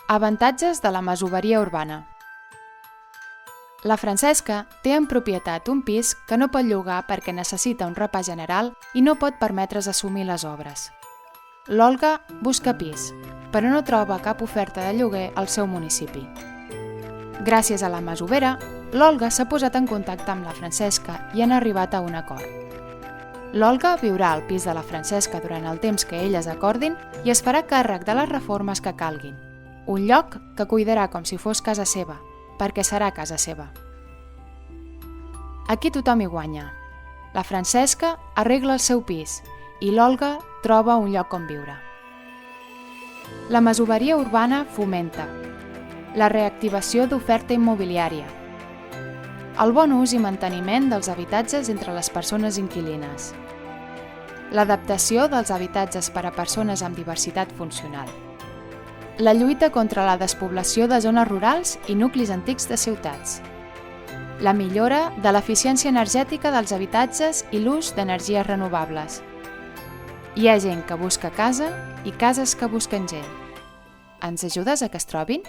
Avantatges de la masoveria urbana. La Francesca té en propietat un pis que no pot llogar perquè necessita un repàs general i no pot permetre's assumir les obres. L'Olga busca pis, però no troba cap oferta de lloguer al seu municipi. Gràcies a la masovera, l'Olga s'ha posat en contacte amb la Francesca i han arribat a un acord. L'Olga viurà al pis de la Francesca durant el temps que elles acordin i es farà càrrec de les reformes que calguin. Un lloc que cuidarà com si fos casa seva, perquè serà casa seva. Aquí tothom hi guanya. La Francesca arregla el seu pis i l'Olga troba un lloc on viure. La masoveria urbana fomenta la reactivació d'oferta immobiliària, el bon ús i manteniment dels habitatges entre les persones inquilines, l'adaptació dels habitatges per a persones amb diversitat funcional, la lluita contra la despoblació de zones rurals i nuclis antics de ciutats, la millora de l'eficiència energètica dels habitatges i l'ús d'energies renovables. Hi ha gent que busca casa i cases que busquen gent. Ens ajudes a que es trobin?